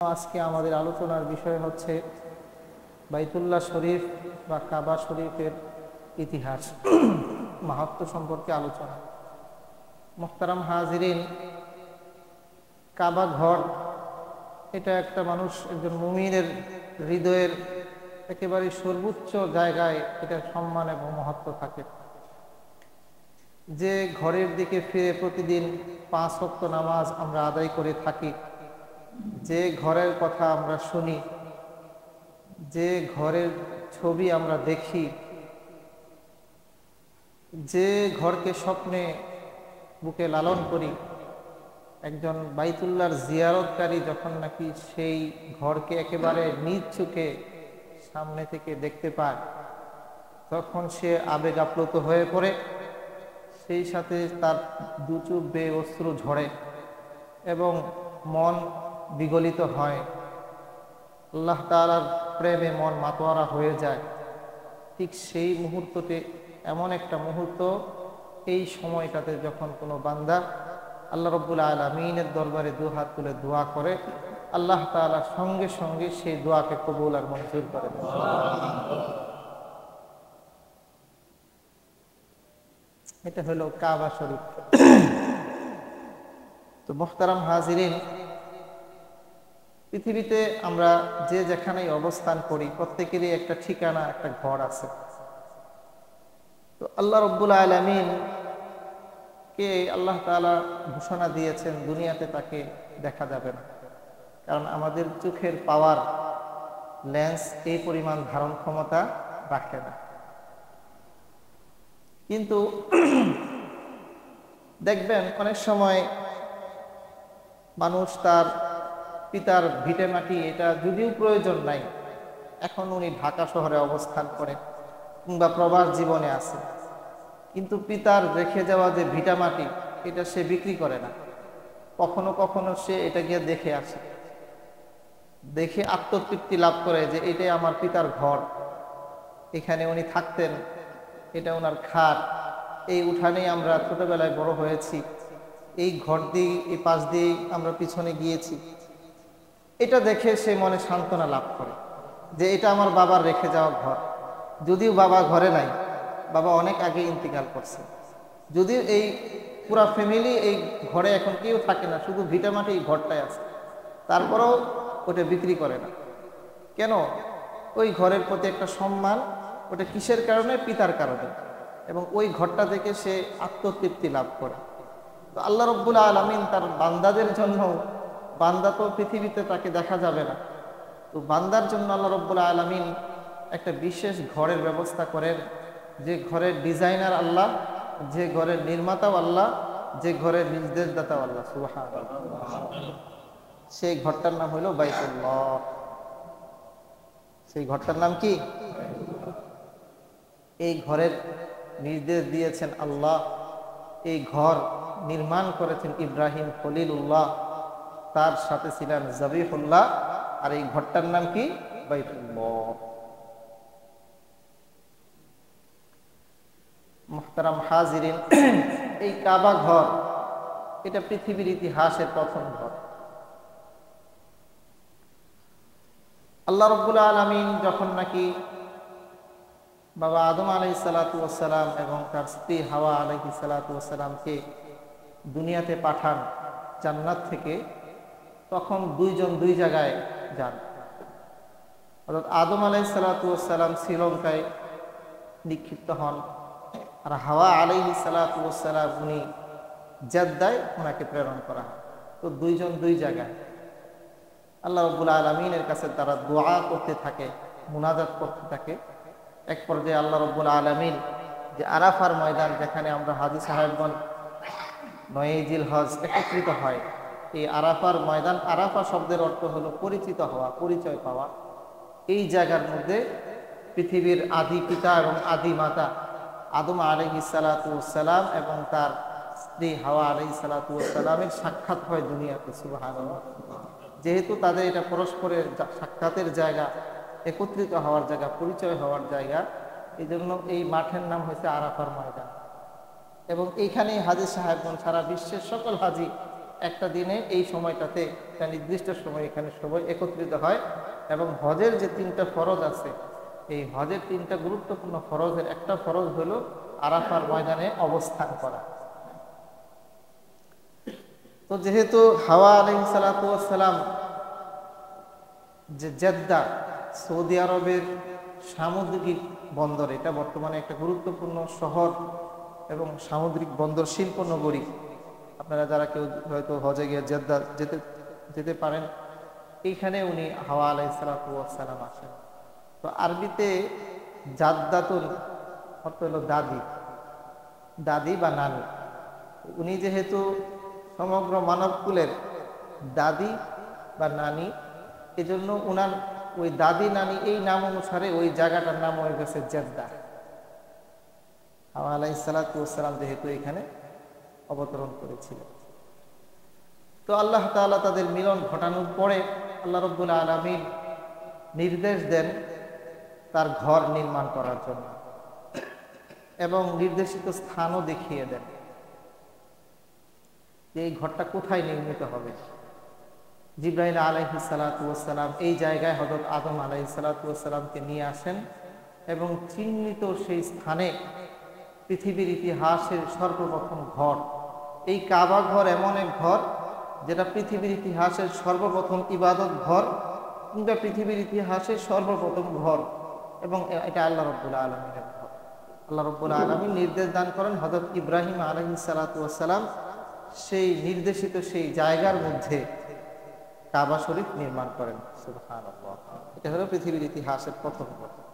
আজকে আমাদের আলোচনার বিষয় হচ্ছে বাইতুল্লাহ শরীফ বা কাবা শরীফের ইতিহাস মাহাত্ম্য সম্পর্কে আলোচনা। মুহতারাম হাজিরিন, কাবা ঘর এটা একটা মানুষ, একজন মুমিনের হৃদয়ের একেবারে সর্বোচ্চ জায়গায় এটা সম্মান এবং মহত্ব থাকে। যে ঘরের দিকে ফিরে প্রতিদিন 5 ওয়াক্ত নামাজ আমরা আদায় করে থাকি, যে ঘরের কথা আমরা শুনি, যে ঘরের ছবি আমরা দেখি, যে ঘরকে স্বপ্নে বুকে লালন করি, একজন বাইতুল্লাহর জিয়ারতকারী যখন নাকি সেই ঘরকে একেবারে নিজ চোখে সামনে থেকে দেখতে পায়, তখন সে আবেগ আপ্লুত হয়ে পড়ে, সেই সাথে তার দু চোখ বেয়ে অশ্রু ঝরে এবং মন বিগলিত হয়, আল্লাহ তাআলার প্রেমে মন মাতোয়ারা হয়ে যায়। ঠিক সেই মুহূর্ততে এমন একটা মুহূর্ত, এই সময়টাতে যখন কোনো বান্দা আল্লাহ রাব্বুল আলামিনের দরবারে দুহাত তুলে দোয়া করে, আল্লাহ তাআলা সঙ্গে সঙ্গে সেই দোয়াকে কবুল আর মঞ্জুর করে দেন। এটা হলো কাবা শরীফ। তো মুহতারাম হাজিরিন, পৃথিবীতে আমরা যে যেখানেই অবস্থান করি, প্রত্যেকেরই একটা ঠিকানা, একটা ঘর আছে। তো আল্লাহ রাব্বুল আলামিন কে আল্লাহ তাআলা ঘোষণা দিয়েছেন দুনিয়াতে তাকে দেখা যাবে না, কারণ আমাদের চোখের পাওয়ার লেন্স এই পরিমাণ ধারণ ক্ষমতা রাখে না। কিন্তু দেখবেন অনেক সময় মানুষ তার পিতার ভিটে মাটি, এটা যদিও প্রয়োজন নাই, এখন উনি ঢাকা শহরে অবস্থান করে কিংবা প্রবাস জীবনে আছে, কিন্তু পিতার রেখে যাওয়া যে ভিটা মাটি, এটা সে বিক্রি করে না। কখনো কখনো সে এটা গিয়ে দেখে আসে, দেখে আত্মতৃপ্তি লাভ করে যে এটাই আমার পিতার ঘর, এখানে উনি থাকতেন, এটা ওনার খাট, এই উঠানেই আমরা ছোটবেলায় বড় হয়েছি, এই ঘর দিয়ে এই পাশ দিয়ে আমরা পিছনে গিয়েছি। এটা দেখে সে মনে সান্ত্বনা লাভ করে যে এটা আমার বাবার রেখে যাওয়া ঘর। যদিও বাবা ঘরে নাই, বাবা অনেক আগে ইন্তিকাল করছে, যদিও এই পুরা ফ্যামিলি এই ঘরে এখন কেউ থাকে না, শুধু ভিটামাটি এই ঘরটাই আছে, তারপরেও ওটা বিক্রি করে না। কেন? ওই ঘরের প্রতি একটা সম্মান। ওটা কিসের কারণে? পিতার কারণে। এবং ওই ঘরটা থেকে সে আত্মতৃপ্তি লাভ করে। তো আল্লাহ রাব্বুল আলামিন তার বান্দাদের জন্য, বান্দা তো পৃথিবীতে তাকে দেখা যাবে না, তো বান্দার জন্য আল্লাহ রাব্বুল আলামিন একটা বিশেষ ঘরের ব্যবস্থা করেন, যে ঘরের ডিজাইনার আল্লাহ, যে ঘরের নির্মাতাও আল্লাহ, যে ঘরের নির্দেশদাতাও আল্লাহ সুবহানাল্লাহ। সেই ঘরটার নাম হলো বাইতুল্লাহ। সেই ঘরটার নাম কি? এই ঘরের নির্দেশ দিয়েছেন আল্লাহ। এই ঘর নির্মাণ করেছেন ইব্রাহিম খলিলুল্লাহ, তার সাথে ছিলেন জবিহুল্লাহ। আর এই ঘরটার নাম কি? বাইতুল্লাহ। মুহতারাম হাজিরিন, এই কাবা ঘর এটা পৃথিবীর ইতিহাসের প্রথম ঘর। আল্লাহ রাব্বুল আলামিন যখন নাকি বাবা আদম আলাইহিস সালাতু ওয়াস সালাম এবং তার স্ত্রী হাওয়া আলাইহিস সালাতু ওয়াস সালামকে দুনিয়াতে পাঠান জান্নাত থেকে, তখন দুইজন দুই জায়গায় যান। অর্থাৎ আদম আলাইহিস সালাতু ওয়াস সালাম শ্রীলঙ্কায় নিক্ষিপ্ত হন, আর হাওয়া আলাইহিস সালাতু ওয়াস সালাম উনি জেদ্দায় ওনাকে প্রেরণ করা হয়। তো দুইজন দুই জায়গায়। আল্লাহ রাব্বুল আলামিনের কাছে তারা দোয়া করতে থাকে, মুনাজাত করতে থাকে। এক পর্যায়ে আল্লাহ রাব্বুল আলামিন যে আরাফার ময়দান, যেখানে আমরা হাজী সাহেবগণ 9 জিলহজ একত্রিত হয়, এই আরাফার ময়দান, আরাফা শব্দের অর্থ হলো পরিচিত হওয়া, পরিচয় পাওয়া। এই জায়গার মধ্যে পৃথিবীর আদি পিতা এবং আদি মাতা আদম আলাইহিস সালাতু ওয়াস সালাম এবং তার স্ত্রী হাওয়া আলাইহিস সালাতু ওয়াস সালামের সাক্ষাৎ হয় দুনিয়াতে। সুবহানাল্লাহ। যেহেতু তাদের এটা পরস্পরের সাক্ষাতের জায়গা, একত্রিত হওয়ার জায়গা, পরিচয় হওয়ার জায়গা, এই জন্য এই মাঠের নাম হয়েছে আরাফার ময়দান। এবং এইখানেই হাজী সাহেবগণ, সারা বিশ্বের সকল হাজী একটা দিনে এই সময়টাতে একটা নির্দিষ্ট সময় এখানে সবাই একত্রিত হয় এবং হজের যে 3টা ফরজ আছে, এই হজের 3টা গুরুত্বপূর্ণ ফরজের একটা ফরজ হলো আরাফার ময়দানে অবস্থান করা। তো যেহেতু হাওয়া আলাইহিস সালাতু ওয়াস সালাম যে জেদ্দা সৌদি আরবের সামুদ্রিক বন্দর, এটা বর্তমানে একটা গুরুত্বপূর্ণ শহর এবং সামুদ্রিক বন্দর শিল্প নগরী। আপনারা যারা কেউ হয়তো হজে গিয়ে জেদ্দা যেতে পারেন, এইখানে উনি হাওয়া আলাইহিস সালাতু ওয়াস সালাম আসেন। তো আরবিতে জাদ্দাতুল অর্থ হলো দাদি, দাদি বা নানি। উনি যেহেতু সমগ্র মানবকুলের দাদি বা নানি, এজন্য উনার ওই দাদি নানি এই নাম অনুসারে ওই জায়গাটার নাম হয়ে গেছে জেদ্দা। হাওয়া আলাইহিস সালাতু ওয়াস সালাম যেহেতু এখানে অবতরণ করেছিলেন। তো আল্লাহ তাআলা তাদের মিলন ঘটানোর পরে আল্লাহ রাব্বুল আলামিন নির্দেশ দেন তার ঘর নির্মাণ করার জন্য এবং নির্দেশিত স্থানও দেখিয়ে দেন যে এই ঘরটা কোথায় নির্মিত হবে। জিবরাইল আলাইহিস সালাতু ওয়াস সালাম এই জায়গায় হযরত আদম আলাইহিস সালাতু ওয়াস সালামকে নিয়ে আসেন এবং চিহ্নিত সেই স্থানে পৃথিবীর ইতিহাসের সর্বপ্রথম ঘর, এই কাবা ঘর এমন এক ঘর যেটা পৃথিবীর ইতিহাসের সর্বপ্রথম ইবাদত ঘর কিংবা পৃথিবীর ইতিহাসের সর্বপ্রথম ঘর, এবং এটা আল্লাহ রাব্বুল আলামিনের ঘর। আল্লাহ রাব্বুল আলামিন নির্দেশ দান করেন হযরত ইব্রাহিম আলাইহিস সালাতু ওয়াস সালাম সেই নির্দেশিত সেই জায়গার মধ্যে কাবা শরীফ নির্মাণ করেন। সুবহানাল্লাহ। এটা হলো পৃথিবীর ইতিহাসের প্রথম ঘটনা।